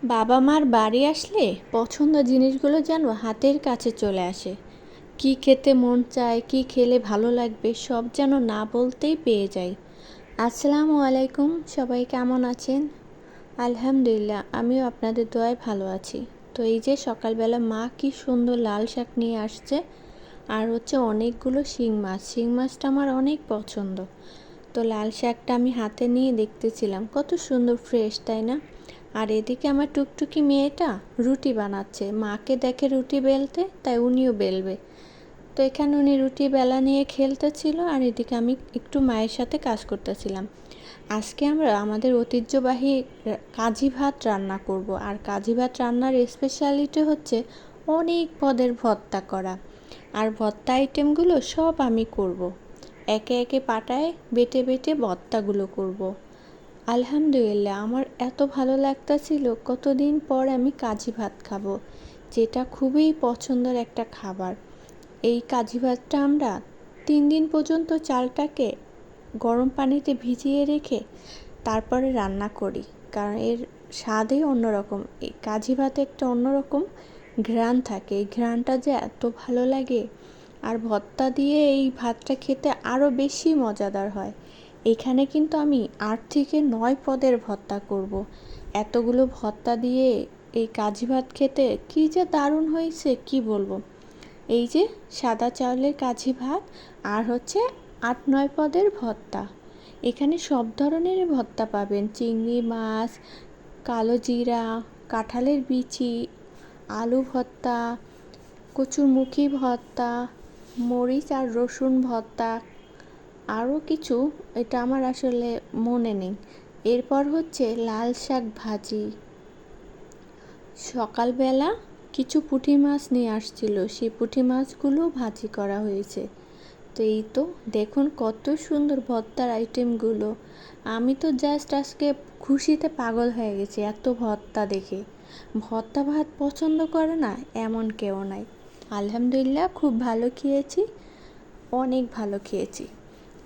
বাবা মার বাড়ি আসলে পছন্দ জিনিসগুলো যেন হাতের কাছে চলে আসে। কি খেতে মন চায়, কি খেলে ভালো লাগবে সব যেন না বলতেই পেয়ে যাই। আসসালামু আলাইকুম, সবাই কেমন আছেন? আলহামদুলিল্লাহ, আমিও আপনাদের দোয়ায় ভালো আছি। তো এই যে সকালবেলা মা কি সুন্দর লাল শাক নিয়ে আসছে, আর হচ্ছে অনেকগুলো শিং মাছ। শিং মাছটা আমার অনেক পছন্দ। তো লাল শাকটা আমি হাতে নিয়ে দেখতেছিলাম, কত সুন্দর ফ্রেশ, তাই না? আর এদিকে আমার টুকটুকি মেয়েটা রুটি বানাচ্ছে, মাকে দেখে রুটি বেলতে, তাই উনিও বেলবে। তো এখানে উনি রুটি বেলা নিয়ে খেলতেছিল, আর এদিকে আমি একটু মায়ের সাথে কাজ করতেছিলাম। আজকে আমরা আমাদের ঐতিহ্যবাহী কাজি ভাত রান্না করব। আর কাজি ভাত রান্নার স্পেশালিটি হচ্ছে অনেক পদের ভর্তা করা। আর ভর্তা আইটেমগুলো সব আমি করব। একে একে পাটায় বেটে বেটে ভর্তাগুলো করব। আলহামদুলিল্লাহ, আমার এত ভালো লাগতাছিল, কতদিন পর আমি কাজি ভাত খাবো, যেটা খুবই পছন্দের একটা খাবার। এই কাজি ভাতটা আমরা 3 দিন পর্যন্ত চালটাকে গরম পানিতে ভিজিয়ে রেখে তারপরে রান্না করি, কারণ এর স্বাদই অন্যরকম। এই কাজি ভাতে একটা অন্যরকম ঘ্রাণ থাকে, এই ঘ্রাণটা যে এত ভালো লাগে। আর ভর্তা দিয়ে এই ভাতটা খেতে আরও বেশি মজাদার হয়। এখানে কিন্তু আমি 8 থেকে 9 পদের ভর্তা করব। এতগুলো ভর্তা দিয়ে এই কাজি ভাত খেতে কী যে দারুণ হয়েছে, কি বলবো। এই যে সাদা চাউলের কাজি ভাত, আর হচ্ছে 8-9 পদের ভর্তা। এখানে সব ধরনের ভর্তা পাবেন, চিংড়ি মাছ, কালো জিরা, কাঁঠালের বিচি, আলু ভর্তা, কচুরমুখী ভর্তা, মরিচ আর রসুন ভর্তা, আরও কিছু, এটা আমার আসলে মনে নেই। এরপর হচ্ছে লাল শাক ভাজি। সকালবেলা কিছু পুঁটি মাছ নিয়ে আসছিল, সেই পুঁটি মাছগুলো ভাজি করা হয়েছে। তো এই তো দেখুন কত সুন্দর ভর্তার আইটেমগুলো। আমি তো জাস্ট আজকে খুশিতে পাগল হয়ে গেছি এত ভর্তা দেখে। ভর্তা ভাত পছন্দ করে না এমন কেউ নাই। আলহামদুলিল্লাহ, খুব ভালো খেয়েছি, অনেক ভালো খেয়েছি।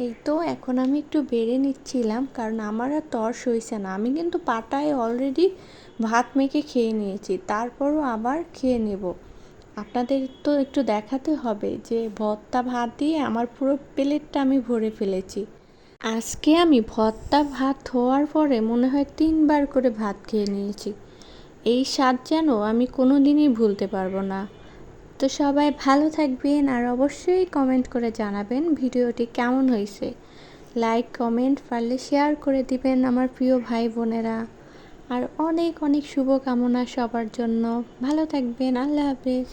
এই তো এখন আমি একটু বেড়ে নিচ্ছিলাম, কারণ আমার আর তর সইছে না। আমি কিন্তু পাটায় অলরেডি ভাত মেখে খেয়ে নিয়েছি, তারপরও আবার খেয়ে নেব। আপনাদের তো একটু দেখাতে হবে যে ভর্তা ভাত দিয়ে আমার পুরো প্লেটটা আমি ভরে ফেলেছি। আজকে আমি ভর্তা ভাত হওয়ার পরে মনে হয় 3বার করে ভাত খেয়ে নিয়েছি। এই স্বাদ যেন আমি কোনো দিনই ভুলতে পারবো না। তো সবাই ভালো থাকবেন, আর অবশ্যই কমেন্ট করে জানাবেন ভিডিওটি কেমন হয়েছে। লাইক কমেন্ট পারলে শেয়ার করে দিবেন আমার প্রিয় ভাই বোনেরা। আর অনেক অনেক শুভকামনা সবার জন্য। ভালো থাকবেন, আল্লাহ হাফেজ।